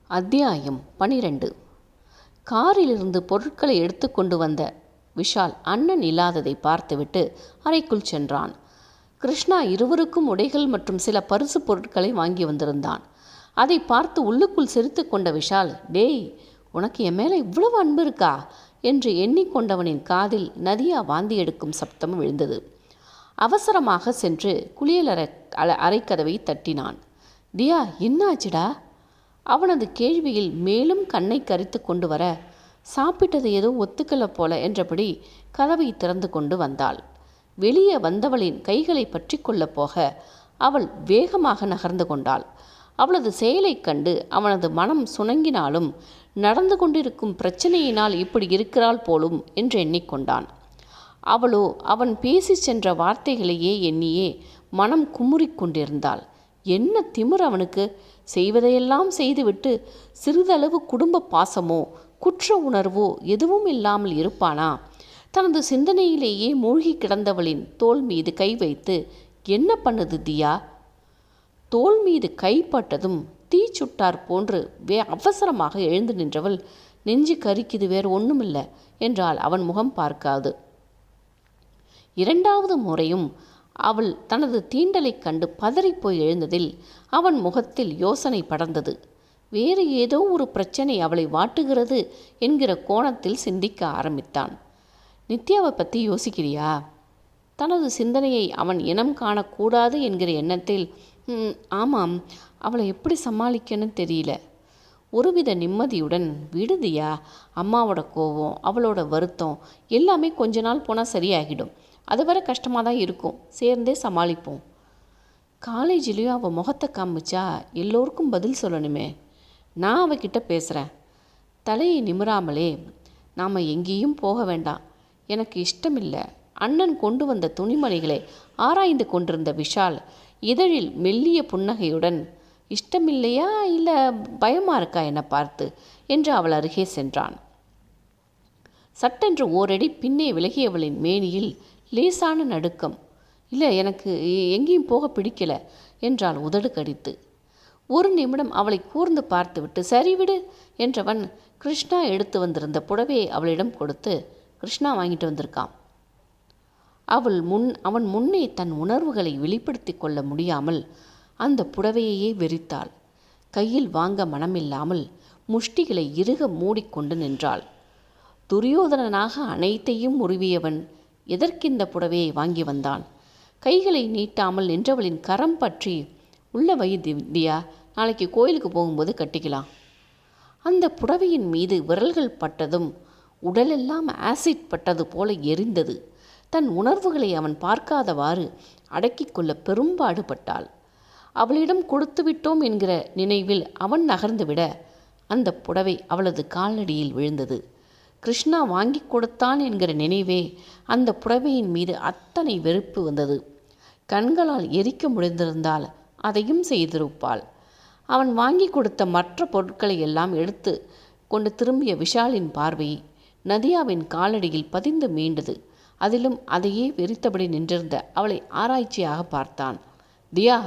அத்தியாயம் 12. காரிலிருந்து பொருட்களை எடுத்து கொண்டு வந்த விஷால் அண்ணன் இல்லாததை பார்த்துவிட்டு அறைக்குள் சென்றான். கிருஷ்ணா இருவருக்கும் உடைகள் மற்றும் சில பரிசு பொருட்களை வாங்கி வந்திருந்தான். அதை பார்த்து உள்ளுக்குள் சிரித்து கொண்ட விஷால், டேய், உனக்கு என் மேலே இவ்வளவு அன்பு இருக்கா என்று எண்ணிக்கொண்டவனின் காதில் நதியா வாந்தி எடுக்கும் சப்தம் விழுந்தது. அவசரமாக சென்று குளியலறை அறைக்கதவை தட்டினான். தியா, என்னாச்சுடா? அவனது கேள்வியில் மேலும் கண்ணை கரித்து கொண்டு வர, சாப்பிட்டது ஏதோ ஒத்துக்கல போல என்றபடி கதவை திறந்து கொண்டு வந்தாள். வெளியே வந்தவளின் கைகளை பற்றி கொள்ளப் போக அவள் வேகமாக நகர்ந்து கொண்டாள். அவளது செயலை கண்டு அவனது மனம் சுணங்கினாலும் நடந்து கொண்டிருக்கும் பிரச்சனையினால் இப்படி இருக்கிறாள் போலும் என்று எண்ணிக்கொண்டான். அவளோ அவன் பேசி சென்ற வார்த்தைகளையே எண்ணியே மனம் குமுறிக்கொண்டிருந்தாள். என்ன திமிர் அவனுக்கு! செய்வதையெல்லாம் செய்துவிட்டு சிறிதளவு குடும்ப பாசமோ குற்ற உணர்வோ எதுவும் இல்லாமல் இருப்பானா? தனது சிந்தனையிலேயே மூழ்கி கிடந்தவளின் தோள் மீது கை வைத்து, என்ன பண்ணுது தியா? தோள் மீது கைப்பட்டதும் தீச்சுட்டார் போன்று அவசரமாக எழுந்து நின்றவள், நெஞ்சு கரிக்குது, வேறு ஒன்றுமில்லை என்றால் அவன் முகம் பார்க்காது. இரண்டாவது முறையும் அவள் தனது தீண்டலை கண்டு பதறிப்போய் எழுந்ததில் அவன் முகத்தில் யோசனை படர்ந்தது. வேறு ஏதோ ஒரு பிரச்சனை அவளை வாட்டுகிறது என்கிற கோணத்தில் சிந்திக்க ஆரம்பித்தான். நித்யாவை பற்றி யோசிக்கிறியா? தனது சிந்தனையை அவன் இனம் காணக்கூடாது என்கிற எண்ணத்தில், ஆமாம், அவளை எப்படி சமாளிக்கணும்னு தெரியல. ஒருவித நிம்மதியுடன், விடுதியா, அம்மாவோட கோபம், அவளோட வருத்தம் எல்லாமே கொஞ்ச நாள் போனால் சரியாகிடும். அது வரை கஷ்டமாக தான் இருக்கும், சேர்ந்தே சமாளிப்போம். காலேஜிலையும் அவள் முகத்தை காமிச்சா எல்லோருக்கும் பதில் சொல்லணுமே. நான் அவகிட்ட பேசுகிறேன். தலையை நிமிராமலே, நாம் எங்கேயும் போக வேண்டாம், எனக்கு இஷ்டமில்லை. அண்ணன் கொண்டு வந்த துணிமணிகளை ஆராய்ந்து கொண்டிருந்த விஷால் இதழில் மெல்லிய புன்னகையுடன், இஷ்டமில்லையா இல்லை பயமாக இருக்கா என்னை பார்த்து என்று அவள் அருகே சென்றான். சட்டென்று ஓரடி பின்னே விலகியவளின் மேனியில் லேசான நடுக்கம். இல்லை, எனக்கு எங்கேயும் போக பிடிக்கல என்றாள் உதடு கடித்து. ஒரு நிமிடம் அவளை கூர்ந்து பார்த்துவிட்டு, சரி விடு என்றவன் கிருஷ்ணா எடுத்து வந்திருந்த புடவையை அவளிடம் கொடுத்து, கிருஷ்ணா வாங்கிட்டு வந்திருக்கான். அவன் முன்னே தன் உணர்வுகளை வெளிப்படுத்தி கொள்ள முடியாமல் அந்த புடவையையே வெறித்தாள். கையில் வாங்க மனமில்லாமல் முஷ்டிகளை இறுக மூடிக்கொண்டு நின்றாள். துரியோதனனாக அனைத்தையும் உருவியவன் எதற்கிந்த புடவையை வாங்கி வந்தான்? கைகளை நீட்டாமல் நின்றவளின் கரம் பற்றி, உள்ள வை தியா, நாளைக்கு கோயிலுக்கு போகும்போது கட்டிக்கலாம். அந்த புடவையின் மீது விரல்கள் பட்டதும் உடலெல்லாம் ஆசிட் பட்டது போல எரிந்தது. தன் உணர்வுகளை அவன் பார்க்காதவாறு அடக்கிக் கொள்ள பெரும்பாடுபட்டாள். அவளிடம் கொடுத்து விட்டோம் என்கிற நினைவில் அவன் நகர்ந்துவிட அந்த புடவை அவளது காலடியில் விழுந்தது. கிருஷ்ணா வாங்கி கொடுத்தான் என்கிற நினைவே அந்த புடவையின் மீது அத்தனை வெறுப்பு வந்தது. கண்களால் எரிக்க முடிந்திருந்தால் அதையும் செய்திருப்பாள். அவன் வாங்கி கொடுத்த மற்ற பொருட்களை எல்லாம் எடுத்து கொண்டு திரும்பிய விஷாலின் பார்வை நதியாவின் காலடியில் பதிந்து மீண்டது. அதிலும் அதையே வெறித்தபடி நின்றிருந்த அவளை ஆராய்ச்சியாக பார்த்தான். தியா!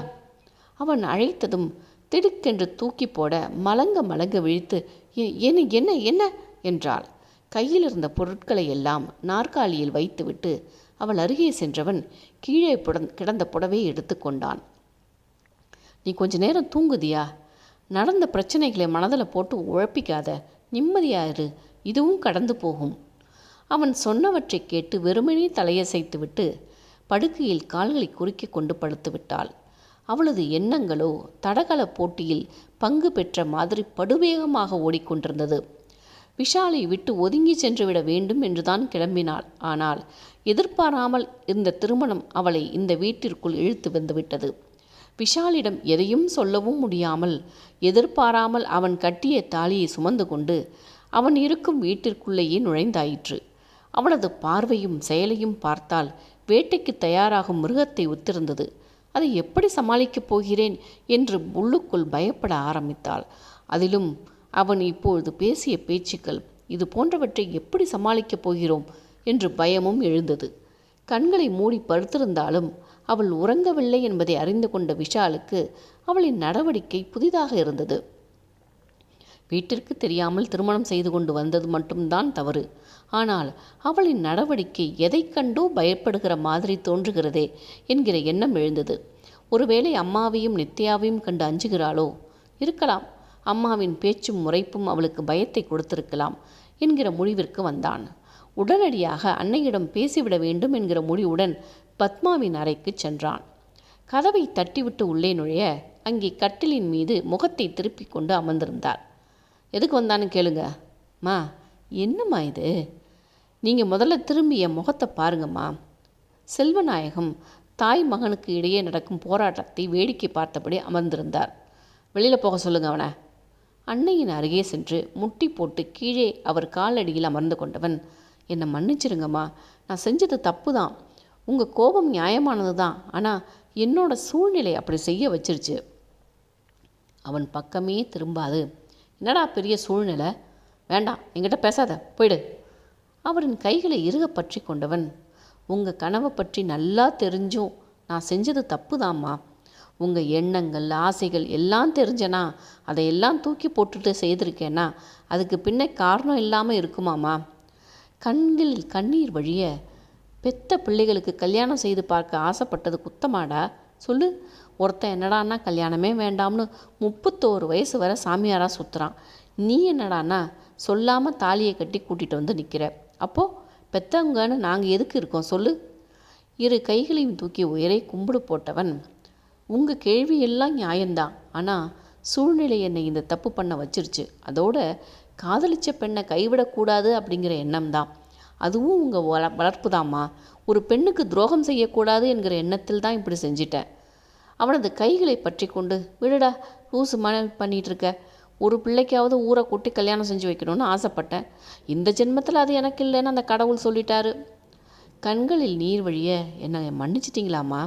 அவன் அழைத்ததும் திடுக்கென்று தூக்கி போட மலங்க மலங்க விழித்து, என்ன என்ன என்ன என்றாள். கையில் இருந்த பொருட்களை எல்லாம் நாற்காலியில் வைத்துவிட்டு அவள் அருகே சென்றவன் கீழே கிடந்த புடவையை எடுத்து கொண்டான். நீ கொஞ்ச நேரம் தூங்குதியா? நடந்த பிரச்சனைகளை மனதில் போட்டு உழப்பிக்காத, நிம்மதியாயிரு, இதுவும் கடந்து போகும். அவன் சொன்னவற்றை கேட்டு வெறுமனே தலையசைத்துவிட்டு படுக்கையில் கால்களை குறுக்கி கொண்டு படுத்து விட்டாள். அவளது எண்ணங்களோ தடகள போட்டியில் பங்கு பெற்ற மாதிரி படுவேகமாக ஓடிக்கொண்டிருந்தது. விஷாலை விட்டு ஒதுங்கி சென்றுவிட வேண்டும் என்றுதான் கிளம்பினாள். ஆனால் எதிர்பாராமல் இந்த திருமணம் அவளை இந்த வீட்டிற்குள் இழுத்து வந்துவிட்டது. விஷாலிடம் எதையும் சொல்லவும் முடியாமல் எதிர்பாராமல் அவன் கட்டிய தாலியை சுமந்து கொண்டு அவன் இருக்கும் வீட்டிற்குள்ளேயே நுழைந்தாயிற்று. அவளது பார்வையும் செயலையும் பார்த்தால் வேட்டைக்கு தயாராகும் மிருகத்தை ஒத்திருந்தது. அதை எப்படி சமாளிக்கப் போகிறேன் என்று உள்ளுக்குள் பயப்பட ஆரம்பித்தாள். அதிலும் அவன் இப்பொழுது பேசிய பேச்சுக்கள், இது போன்றவற்றை எப்படி சமாளிக்கப் போகிறோம் என்று பயமும் எழுந்தது. கண்களை மூடி படுத்திருந்தாலும் அவள் உறங்கவில்லை என்பதை அறிந்து கொண்ட விஷாலுக்கு அவளின் நடவடிக்கை புதிதாக இருந்தது. வீட்டிற்கு தெரியாமல் திருமணம் செய்து கொண்டு வந்தது மட்டும்தான் தவறு. ஆனால் அவளின் நடவடிக்கை எதைக் கண்டோ பயப்படுகிற மாதிரி தோன்றுகிறதே என்கிற எண்ணம் எழுந்தது. ஒருவேளை அம்மாவையும் நித்யாவையும் கண்டு அஞ்சுகிறாளோ? இருக்கலாம். அம்மாவின் பேச்சும் முறைப்பும் அவளுக்கு பயத்தை கொடுத்திருக்கலாம் என்கிற முடிவிற்கு வந்தான். உடனடியாக அன்னையிடம் பேசிவிட வேண்டும் என்கிற முடிவுடன் பத்மாவின் அறைக்கு சென்றான். கதவை தட்டிவிட்டு உள்ளே நுழைய அங்கே கட்டிலின் மீது முகத்தை திருப்பி கொண்டு அமர்ந்திருந்தார். எதுக்கு வந்தான்னு கேளுங்க. மா, என்னம்மா இது? நீங்கள் முதல்ல திரும்பி என் முகத்தை பாருங்கம்மா. செல்வநாயகம் தாய் மகனுக்கு இடையே நடக்கும் போராட்டத்தை வேடிக்கை பார்த்தபடி அமர்ந்திருந்தார். வெளியில் போக சொல்லுங்க அவனை. அன்னையின் அருகே சென்று முட்டி போட்டு கீழே அவர் காலடியில் அமர்ந்து கொண்டவன், என்னை மன்னிச்சிருங்கம்மா, நான் செஞ்சது தப்பு தான். உங்கள் கோபம் நியாயமானது தான். ஆனால் என்னோட சூழ்நிலை அப்படி செய்ய வச்சிருச்சு. அவன் பக்கமே திரும்பாது, என்னடா பெரிய சூழ்நிலை, வேண்டாம், என்கிட்ட பேசாத, போயிடு. அவரின் கைகளை இறுக பற்றி கொண்டவன், உங்கள் கனவை பற்றி நல்லா தெரிஞ்சும் நான் செஞ்சது தப்பு தாம்மா. உங்கள் எண்ணங்கள் ஆசைகள் எல்லாம் தெரிஞ்சனா அதையெல்லாம் தூக்கி போட்டுட்டு செய்திருக்கேன்னா அதுக்கு பின்ன காரணம் இல்லாமல் இருக்குமாம்மா. கண்களில் கண்ணீர் வழிய, பெத்த பிள்ளைகளுக்கு கல்யாணம் செய்து பார்க்க ஆசைப்பட்டது குத்தமாடா சொல்லு. ஒருத்தன் என்னடான்னா கல்யாணமே வேண்டாம்னு 31 வயசு வரை சாமியாராக சுற்றுறான். நீ என்னடான்னா சொல்லாமல் தாலியை கட்டி கூட்டிகிட்டு வந்து நிற்கிற. அப்போது பெத்தவங்கன்னு நாங்கள் எதுக்கு இருக்கோம் சொல்லு. இரு கைகளையும் தூக்கி உயரை கும்பிடு போட்டவன், உங்கள் கேள்வி எல்லாம் நியாயம்தான். ஆனால் சூழ்நிலை என்னை இந்த தப்பு பண்ண வச்சிருச்சு. அதோட காதலிச்ச பெண்ணை கைவிடக்கூடாது அப்படிங்கிற எண்ணம் தான். அதுவும் உங்கள் வளர்ப்பு தாம்மா. ஒரு பெண்ணுக்கு துரோகம் செய்யக்கூடாது என்கிற எண்ணத்தில் தான் இப்படி செஞ்சிட்டேன். அவனது கைகளை பற்றி கொண்டு, விடுடா, லூசு பண்ணிகிட்ருக்க. ஒரு பிள்ளைக்காவது ஊரை கூட்டி கல்யாணம் செஞ்சு வைக்கணும்னு ஆசைப்பட்டேன். இந்த ஜென்மத்தில் அது எனக்கு இல்லைன்னு அந்த கடவுள் சொல்லிட்டாரு. கண்களில் நீர் வழிய, என்னை மன்னிச்சிட்டிங்களாம்மா?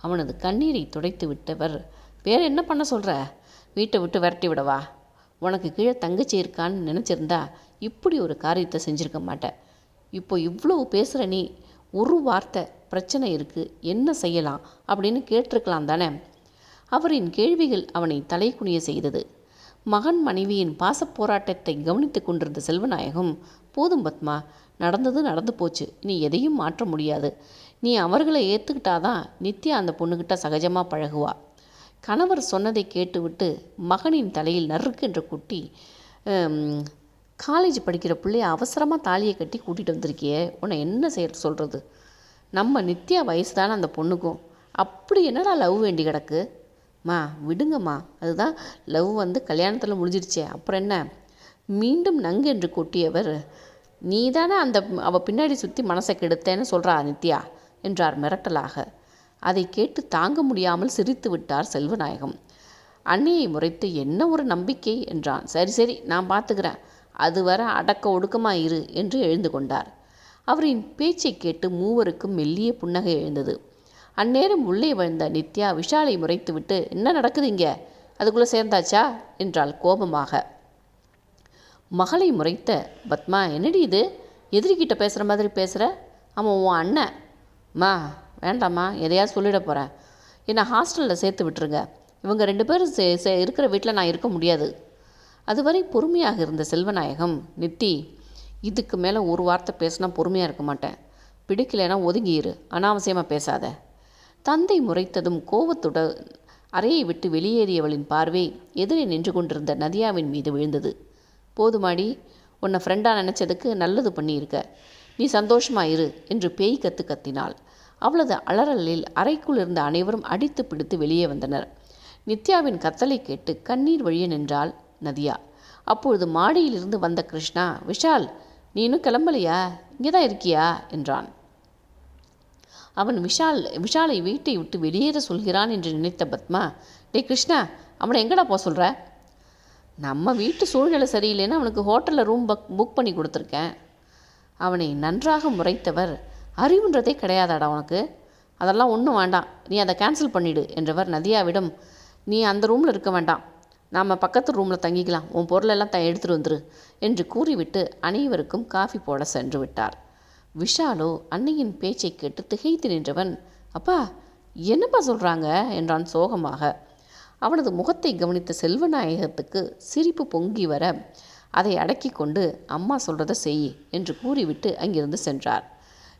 அவனது கண்ணீரை துடைத்து விட்டவர், வேற என்ன பண்ண சொல்கிற? வீட்டை விட்டு விரட்டி விடவா? உனக்கு கீழே தங்கச்சி இருக்கான்னு நினச்சிருந்தா இப்படி ஒரு காரியத்தை செஞ்சுருக்க மாட்டேன். இப்போ இவ்வளவு பேசுகிற நீ ஒரு வார்த்தை பிரச்சனை இருக்குது, என்ன செய்யலாம் அப்படின்னு கேட்டிருக்கலாம் தானே. அவரின் கேள்விகள் அவனை தலை குனிய செய்தது. மகன் மனைவியின் பாசப் போராட்டத்தை கவனித்து கொண்டிருந்த செல்வநாயகம், போதும் பத்மா, நடந்தது நடந்து போச்சு, நீ எதையும் மாற்ற முடியாது. நீ அவர்களை ஏற்றுக்கிட்டாதான் நித்யா அந்த பொண்ணுக்கிட்ட சகஜமாக பழகுவா. கணவர் சொன்னதை கேட்டுவிட்டு மகனின் தலையில் நறுக்கென்று குட்டி, காலேஜ் படிக்கிற பிள்ளைய அவசரமாக தாலியை கட்டி கூட்டிகிட்டு வந்திருக்கியே, உன்னை என்ன சொல்கிறது? நம்ம நித்யா வயசு தானே அந்த பொண்ணுக்கும். அப்படி என்னடா லவ் வேண்டி கிடக்கு? மா விடுங்கம்மா, அதுதான் லவ் கல்யாணத்தில் முடிஞ்சிருச்சே, அப்புறம் என்ன? மீண்டும் நங்கு என்று கொட்டியவர், நீ தானே அவள் பின்னாடி சுற்றி மனசை கெடுத்தேன்னு சொல்கிறா நித்யா என்றார் மிரட்டலாக. அதை கேட்டு தாங்க முடியாமல் சிரித்து விட்டார் செல்வநாயகம். அன்னையை முறைத்து, என்ன ஒரு நம்பிக்கை என்றான். சரி சரி, நான் பார்த்துக்கிறேன், அதுவரை அடக்க ஒடுக்கமாக இரு என்று எழுந்து கொண்டார். அவரின் பேச்சை கேட்டு மூவருக்கும் மெல்லிய புன்னகை எழுந்தது. அந்நேரம் உள்ளே வந்த நித்யா விஷாலை முறைத்துவிட்டு, என்ன நடக்குது இங்கே, அதுக்குள்ளே சேர்ந்தாச்சா என்றாள் கோபமாக. மகளை முறைத்த பத்மா, என்னடி இது, எதிரிக்கிட்ட பேசுகிற மாதிரி பேசுகிற? அவன் உன் அண்ணன். மா வேண்டாம்மா, எதையாவது சொல்லிட போகிறேன். என்னை ஹாஸ்டலில் சேர்த்து விட்டுருங்க. இவங்க 2 பேரும் இருக்கிற வீட்டில் நான் இருக்க முடியாது. அதுவரை பொறுமையாக இருந்த செல்வநாயகம், நித்தி, இதுக்கு மேலே ஒரு வார்த்தை பேசினா பொறுமையாக இருக்க மாட்டேன். பிடிக்கலைன்னா ஒதுங்கியிரு, அனாவசியமாக பேசாத. தந்தை முறைத்ததும் கோபத்துட அறையை விட்டு வெளியேறியவளின் பார்வை எதிரே நின்று கொண்டிருந்த நதியாவின் மீது விழுந்தது. போதுமாடி, உன்னை ஃப்ரெண்டாக நினச்சதுக்கு நல்லது பண்ணியிருக்க, நீ சந்தோஷமாக இரு என்று பேய் கத்தினாள். அவளது அலறலில் அறைக்குள் இருந்த அனைவரும் அடித்து பிடித்து வெளியே வந்தனர். நித்யாவின் கத்தலை கேட்டு கண்ணீர் வழிய நின்றாள் நதியா. அப்பொழுது மாடியிலிருந்து வந்த கிருஷ்ணா, விஷால், நீ இன்னும் கிளம்பலையா, இங்கே தான் இருக்கியா என்றான். அவன் விஷாலை வீட்டை விட்டு வெளியேற சொல்கிறான் என்று நினைத்த பத்மா, டே கிருஷ்ணா, அவனை எங்கடா போக சொல்கிற? நம்ம வீட்டு சூழ்நிலை சரியில்லைன்னு அவனுக்கு ஹோட்டலில் ரூம் புக் பண்ணி கொடுத்துருக்கேன். அவனை நன்றாக முறைத்தவர், அறிவுன்றதே கிடையாதாடா உனக்கு, அதெல்லாம் ஒன்றும் வேண்டாம், நீ அதை கேன்சல் பண்ணிவிடு என்றவர் நதியாவிடம், நீ அந்த ரூமில் இருக்க வேண்டாம், நாம் பக்கத்து ரூமில் தங்கிக்கலாம், உன் பொருளெல்லாம் எடுத்துகிட்டு வந்துரு என்று கூறிவிட்டு அனைவருக்கும் காஃபி போட சென்று விட்டார். விஷாலோ அன்னையின் பேச்சை கேட்டு திகைத்து நின்றவன், அப்பா என்னப்பா சொல்கிறாங்க என்றான் சோகமாக. அவனது முகத்தை கவனித்த செல்வநாயகத்துக்கு சிரிப்பு பொங்கி வர அதை அடக்கி கொண்டு அம்மா சொல்கிறத செய் என்று கூறிவிட்டு அங்கிருந்து சென்றார்.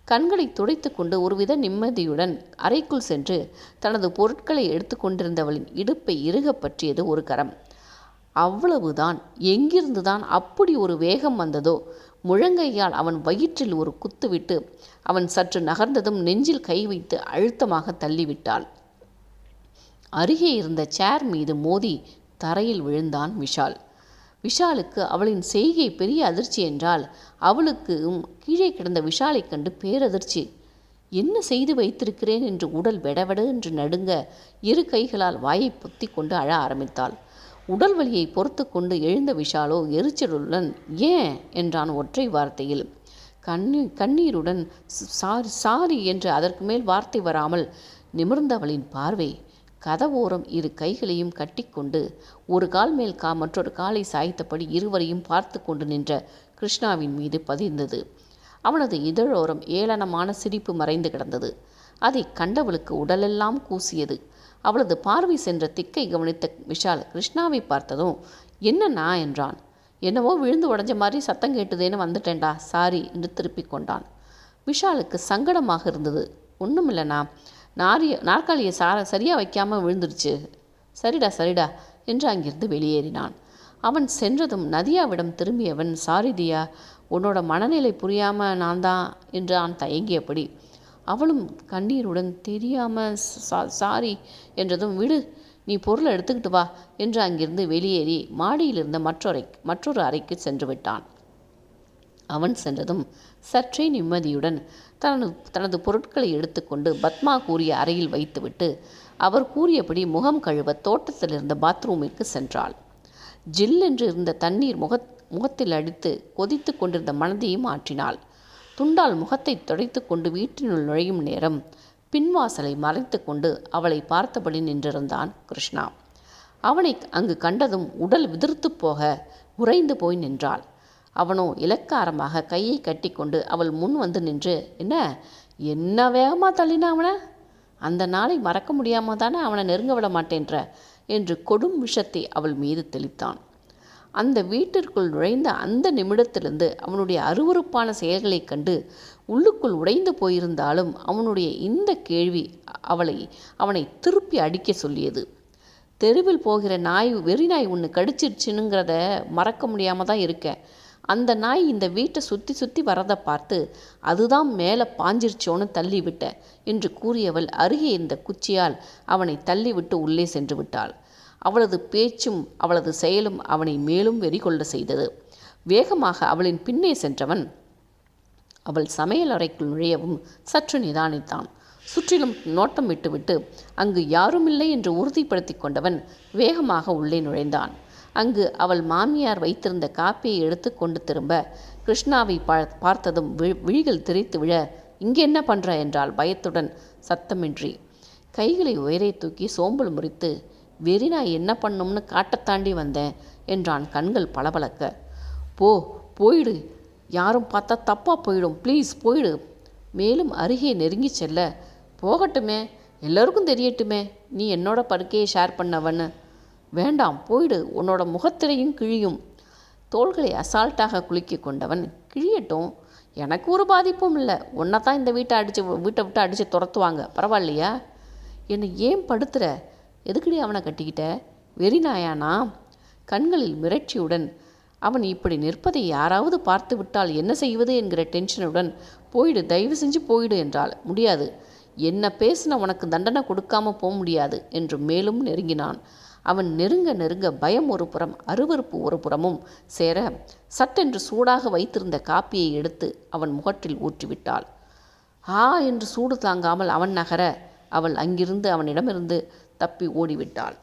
கண்களை துடைத்து கொண்டு ஒருவித நிம்மதியுடன் அறைக்குள் சென்று தனது பொருட்களை எடுத்து கொண்டிருந்தவளின் இடுப்பை இறுக பற்றியது ஒரு கரம். அவ்வளவுதான். எங்கிருந்துதான் அப்படி ஒரு வேகம் வந்ததோ? முழங்கையால் அவன் வயிற்றில் ஒரு குத்துவிட்டு அவன் சற்று நகர்ந்ததும் நெஞ்சில் கை வைத்து அழுத்தமாக தள்ளிவிட்டாள். அருகே இருந்த சேர் மீது மோதி தரையில் விழுந்தான் விஷால். விஷாலுக்கு அவளின் செய்கை பெரிய அதிர்ச்சி என்றால் அவளுக்கும் கீழே கிடந்த விஷாலை கண்டு பேரதிர்ச்சி. என்ன செய்து வைத்திருக்கிறேன் என்று உடல் வெடவெட என்று நடுங்க இரு கைகளால் வாயை பொத்தி கொண்டு அழ ஆரம்பித்தாள். உடல் வலியை பொறுத்து கொண்டு எழுந்த விஷாலோ எரிச்சலுடன் ஏன் என்றான் ஒற்றை வார்த்தையில். கண்ணீருடன் சாரி சாரி என்று அதற்கு மேல் வார்த்தை வராமல் நிமிர்ந்தவளின் பார்வை கதவோரம் இரு கைகளையும் கட்டிக்கொண்டு ஒரு கால் மேல் மற்றொரு காலை சாய்த்தபடி இருவரையும் பார்த்து கொண்டு நின்ற கிருஷ்ணாவின் மீது பதிந்தது. அவனது இதழோரம் ஏளனமான சிரிப்பு மறைந்து கிடந்தது. அதை கண்டவளுக்கு உடலெல்லாம் கூசியது. அவளது பார்வை சென்ற திக்கை கவனித்த விஷால் கிருஷ்ணாவை பார்த்ததும் என்னண்ணா என்றான். என்னவோ விழுந்து உடஞ்ச மாதிரி சத்தம் கேட்டுதேன்னு வந்துட்டேன்டா, சாரி என்று திருப்பி கொண்டான். விஷாலுக்கு சங்கடமாக இருந்தது. ஒன்றுமில்லண்ணா, நாற்காலியை சரியாக வைக்காமல் விழுந்துருச்சு. சரிடா சரிடா என்று அங்கிருந்து வெளியேறினான். அவன் சென்றதும் நதியாவிடம் திரும்பியவன், சாரி தியா, உன்னோட மனநிலை புரியாமல் நான் தான் என்றான் தயங்கியபடி. அவளும் கண்ணீருடன் தெரியாமல் சாரி என்றதும், விடு, நீ பொருளை எடுத்துக்கிட்டு வா என்று அங்கிருந்து வெளியேறி மாடியிலிருந்த மற்றொரு அறைக்கு சென்று விட்டான். அவன் சென்றதும் சற்றே நிம்மதியுடன் தனது பொருட்களை எடுத்துக்கொண்டு பத்மா கூறிய அறையில் வைத்துவிட்டு அவர் கூறியபடி முகம் கழுவ தோட்டத்தில் இருந்த பாத்ரூமிற்கு சென்றாள். ஜில்லென்று இருந்த தண்ணீர் முகத்தில் அடித்து கொதித்து கொண்டிருந்த மனதையும் ஆற்றினாள். துண்டால் முகத்தை துடைத்து கொண்டு வீட்டினுள் நுழையும் நேரம் பின்வாசலை மறைத்து கொண்டு அவளை பார்த்தபடி நின்றிருந்தான் கிருஷ்ணா. அவனை அங்கு கண்டதும் உடல் விதிர்த்து போக உறைந்து போய் நின்றாள். அவனோ இலக்காரமாக கையை கட்டி கொண்டு அவள் முன் வந்து நின்று, என்ன வேகமாக தள்ளினா அவனை? அந்த நாளை மறக்க முடியாமல் தானே அவனை நெருங்க விட மாட்டேன்ற என்று கொடும் விஷத்தை அவள் மீது தெளித்தான். அந்த வீட்டிற்குள் நுழைந்த அந்த நிமிடத்திலிருந்து அவனுடைய அருவருப்பான செயல்களைக் கண்டு உள்ளுக்குள் உடைந்து போயிருந்தாலும் அவனுடைய இந்த கேள்வி அவனை திருப்பி அடிக்க சொல்லியது. தெருவில் போகிற வெறி நாய் ஒன்று கடிச்சிருச்சுனுங்கிறத மறக்க முடியாமல் தான் இருக்கேன். அந்த நாய் இந்த வீட்டை சுற்றி சுற்றி வரதை பார்த்து அதுதான் மேலே பாஞ்சிருச்சோன்னு தள்ளிவிட்ட என்று கூறியவள் அருகே இருந்த குச்சியால் அவனை தள்ளிவிட்டு உள்ளே சென்று விட்டாள். அவளது பேச்சும் அவளது செயலும் அவனை மேலும் வெறி கொள்ள செய்தது. வேகமாக அவளின் பின்னே சென்றவன் அவள் சமையல் அறைக்குள் நுழையவும் சற்று நிதானித்தான். சுற்றிலும் நோட்டம் விட்டுவிட்டு அங்கு யாருமில்லை என்று உறுதிப்படுத்தி கொண்டவன் வேகமாக உள்ளே நுழைந்தான். அங்கு அவள் மாமியார் வைத்திருந்த காப்பியை எடுத்து கொண்டு திரும்ப கிருஷ்ணாவை பார்த்ததும் விழிகள் திரைத்து விழ, இங்கே என்ன பண்ணுற என்றாள் பயத்துடன் சத்தமின்றி. கைகளை உயரே தூக்கி சோம்பல் முறித்து, வெறி நான் என்ன பண்ணும்னு காட்டத்தாண்டி வந்தேன் என்றான் கண்கள் பளபளக்க. போயிடு, யாரும் பார்த்தா தப்பாக போயிடும், ப்ளீஸ் போயிடு. மேலும் அருகே நெருங்கி செல்ல, போகட்டுமே, எல்லோருக்கும் தெரியட்டுமே நீ என்னோட படுக்கையை ஷேர் பண்ணவன்னு. வேண்டாம், போயிடு, உன்னோட முகத்திரையும் கிழியும். தோள்களை அசால்ட்டாக குலுக்கி கொண்டவன், கிழியட்டும், எனக்கு ஒரு பாதிப்பும் இல்லை. உன்னை தான் இந்த வீட்டை விட்டு அடித்து துரத்துவாங்க, பரவாயில்லையா? என்னை ஏன் படுத்துற? எதுக்கடி அவனை கட்டிக்கிட்ட? வெறி நாயானா? கண்களில் மிரட்சியுடன் அவன் இப்படி நிற்பதை யாராவது பார்த்து விட்டால் என்ன செய்வது என்கிற டென்ஷனுடன், போயிடு, தயவு செஞ்சு போயிடு என்றாள். முடியாது, என்ன பேசின உனக்கு தண்டனை கொடுக்காம போக முடியாது என்று மேலும் நெருங்கினான். அவன் நெருங்க நெருங்க பயம் ஒரு புறம் அருவருப்பு ஒரு புறமும் சேர சட்டென்று சூடாக வைத்திருந்த காப்பியை எடுத்து அவன் முகத்தில் ஊற்றிவிட்டாள். என்று சூடு தாங்காமல் அவன் நகர அவள் அங்கிருந்து அவனிடமிருந்து தப்பி ஓடிவிட்டாள்.